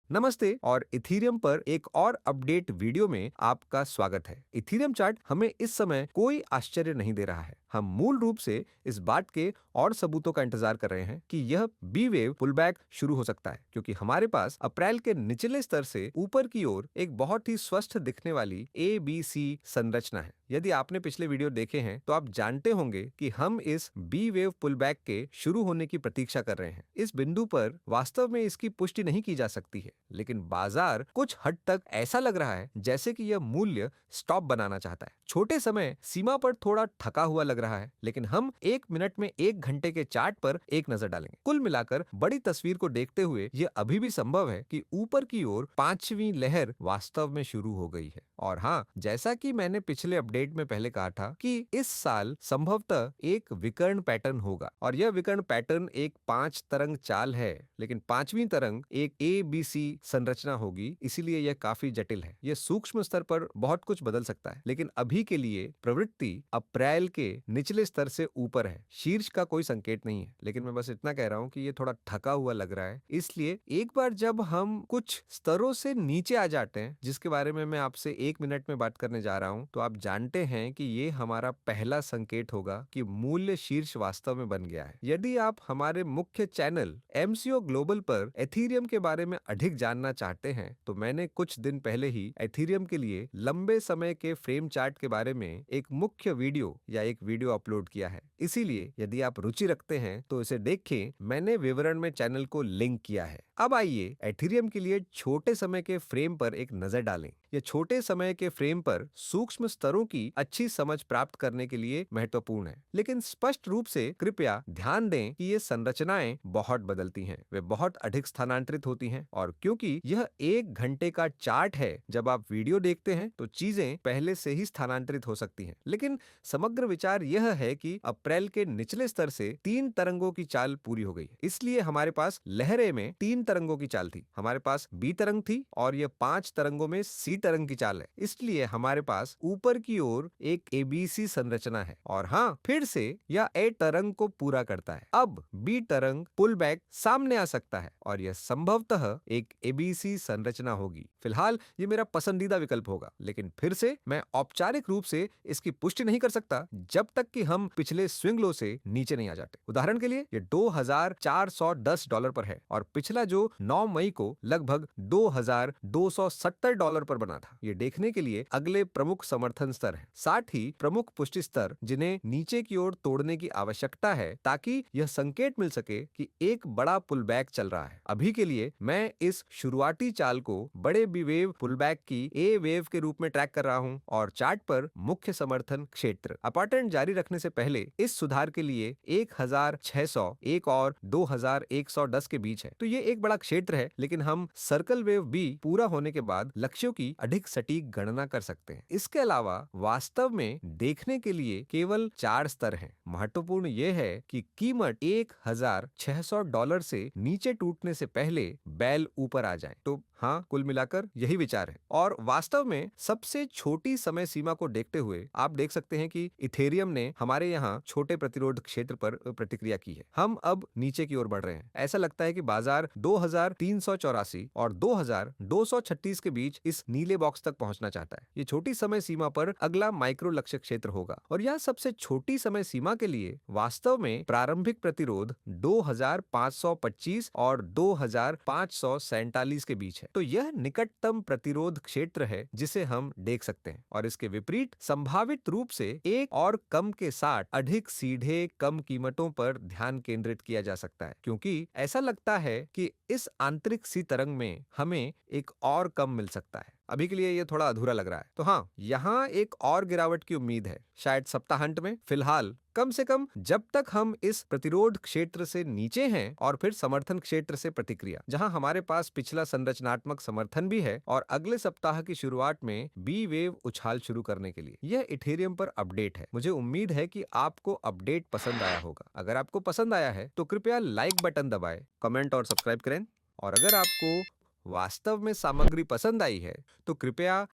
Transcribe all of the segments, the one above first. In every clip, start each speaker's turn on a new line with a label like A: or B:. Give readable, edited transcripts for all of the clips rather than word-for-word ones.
A: नमस्ते और इथीरियम पर एक और अपडेट वीडियो में आपका स्वागत है। इथीरियम चार्ट हमें इस समय कोई आश्चर्य नहीं दे रहा है। हम मूल रूप से इस बात के और सबूतों का इंतजार कर रहे हैं कि यह बी वेव पुलबैक शुरू हो सकता है, क्योंकि हमारे पास अप्रैल के निचले स्तर से ऊपर की ओर एक बहुत ही स्वस्थ दिखने वाली ABC संरचना है। यदि आपने पिछले वीडियो देखे हैं तो आप जानते होंगे कि हम इस बी वेव पुलबैक के शुरू होने की प्रतीक्षा कर रहे हैं। इस बिंदु पर वास्तव में इसकी पुष्टि नहीं की जा सकती है, लेकिन बाजार कुछ हद तक ऐसा लग रहा है जैसे कि यह मूल्य स्टॉप बनाना चाहता है। छोटे समय सीमा पर थोड़ा थका हुआ लग रहा है, लेकिन हम 1 मिनट में 1 घंटे के चार्ट पर एक नजर डालेंगे। कुल मिलाकर बड़ी तस्वीर को देखते हुए यह अभी भी संभव है कि ऊपर की ओर पांचवी लहर वास्तव में शुरू हो गई है। और हाँ, जैसा कि मैंने पिछले अपडेट में पहले कहा था कि इस साल संभवतः एक विकर्ण पैटर्न होगा, और यह विकर्ण पैटर्न एक 5 तरंग चाल है, लेकिन पांचवी तरंग एक ABC संरचना होगी, इसीलिए यह काफी जटिल है। यह सूक्ष्म स्तर पर बहुत कुछ बदल सकता है, लेकिन अभी के लिए प्रवृत्ति अप्रैल के निचले स्तर से ऊपर है। शीर्ष का कोई संकेत नहीं है, लेकिन मैं बस इतना कह रहा हूं कि यह थोड़ा थका हुआ लग रहा है। इसलिए एक बार जब हम कुछ स्तरों से नीचे आ जाते हैं, जिसके बारे में मैं आपसे 1 मिनट में बात करने जा रहा हूं, तो आप जानते हैं कि ये हमारा पहला संकेत होगा कि मूल्य शीर्ष वास्तव में बन गया है। यदि आप हमारे मुख्य चैनल MCO ग्लोबल पर एथीरियम के बारे में अधिक जानना चाहते हैं, तो मैंने कुछ दिन पहले ही एथीरियम के लिए लंबे समय के फ्रेम चार्ट के बारे में एक मुख्य वीडियो या एक वीडियो अपलोड किया है। इसीलिए यदि आप रुचि रखते हैं तो इसे देखें, मैंने विवरण में चैनल को लिंक किया है। अब आइए एथीरियम के लिए छोटे समय के फ्रेम पर एक नजर डालें। यह छोटे समय के फ्रेम पर सूक्ष्म स्तरों की अच्छी समझ प्राप्त करने के लिए महत्वपूर्ण है, लेकिन स्पष्ट रूप से कृपया ध्यान दें कि ये संरचनाएं बहुत बदलती हैं, वे बहुत अधिक स्थानांतरित होती हैं, और क्योंकि यह 1 घंटे का चार्ट है, जब आप वीडियो देखते हैं तो चीजें पहले से ही स्थानांतरित हो सकती हैं। लेकिन समग्र विचार यह है कि अप्रैल के निचले स्तर से 3 तरंगों की चाल पूरी हो गई है। इसलिए हमारे पास लहरे में 3 तरंगों की चाल थी, हमारे पास B तरंग थी, और यह 5 तरंगों में C तरंग की चाल है। इसलिए हमारे पास ऊपर की ओर एक ABC संरचना है, और हाँ, फिर से यह A तरंग को पूरा करता है। अब B तरंग पुल बैक सामने आ सकता है, और यह संभवतः एक ABC संरचना होगी। फिलहाल ये मेरा पसंदीदा विकल्प होगा, लेकिन फिर से मैं औपचारिक रूप से इसकी पुष्टि नहीं कर सकता जब तक कि हम पिछले स्विंग लो से नीचे नहीं आ जाते। उदाहरण के लिए ये $2,410 पर है, और पिछला जो 9 मई को लगभग $2,270 पर बना था। ये देखने के लिए अगले प्रमुख समर्थन स्तर है, साथ ही प्रमुख पुष्टि स्तर जिन्हें नीचे की ओर तोड़ने की आवश्यकता है, ताकि यह संकेत मिल सके कि एक बड़ा पुलबैक चल रहा है। अभी के लिए मैं इस शुरुआती चाल को बड़े बी वेव पुलबैक की A वेव के रूप में ट्रैक कर रहा हूं, और चार्ट पर मुख्य समर्थन क्षेत्र अपट्रेंड जारी रखने से पहले इस सुधार के लिए 1,600 एक और 2,110 के बीच है। तो ये एक बड़ा क्षेत्र है, लेकिन हम सर्कल वेव B पूरा होने के बाद लक्ष्यों की अधिक सटीक गणना कर सकते हैं। इसके अलावा वास्तव में देखने के लिए केवल 4 स्तर हैं। महत्वपूर्ण यह है कि कीमत $1,600 से नीचे टूटने से पहले बैल ऊपर आ जाए। तो हाँ, कुल मिलाकर यही विचार है। और वास्तव में सबसे छोटी समय सीमा को देखते हुए आप देख सकते हैं कि इथेरियम ने हमारे यहाँ छोटे प्रतिरोध क्षेत्र पर प्रतिक्रिया की है। हम अब नीचे की ओर बढ़ रहे हैं। ऐसा लगता है कि बाजार 2,384 और 2,236 के बीच इस नीले बॉक्स तक पहुंचना चाहता है। ये छोटी समय सीमा पर अगला माइक्रो लक्ष्य क्षेत्र होगा, और यह सबसे छोटी समय सीमा के लिए वास्तव में प्रारंभिक प्रतिरोध 2,525 और 2,547 के बीच है। तो यह निकटतम प्रतिरोध क्षेत्र है जिसे हम देख सकते हैं, और इसके विपरीत संभावित रूप से एक और कम के साथ अधिक सीधे कम कीमतों पर ध्यान केंद्रित किया जा सकता है, क्योंकि ऐसा लगता है कि इस आंतरिक सी तरंग में हमें एक और कम मिल सकता है। अभी के लिए ये थोड़ा अधूरा लग रहा है। तो हाँ, यहाँ एक और गिरावट की उम्मीद है, शायद सप्ताहांत में। फिलहाल कम से कम जब तक हम इस प्रतिरोध क्षेत्र से नीचे हैं, और फिर समर्थन क्षेत्र से प्रतिक्रिया, जहां हमारे पास पिछला संरचनात्मक समर्थन भी है, और अगले सप्ताह की शुरुआत में बी वेव उछाल शुरू करने के लिए। यह इथेरियम पर अपडेट है। मुझे उम्मीद है कि आपको अपडेट पसंद आया होगा। अगर आपको पसंद आया है तो कृपया लाइक बटन दबाएं, कमेंट और सब्सक्राइब करें, और अगर आपको वास्तव में सामग्री पसंद आई है तो कृपया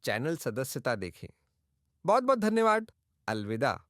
A: चैनल सदस्यता देखें। बहुत बहुत धन्यवाद। अलविदा।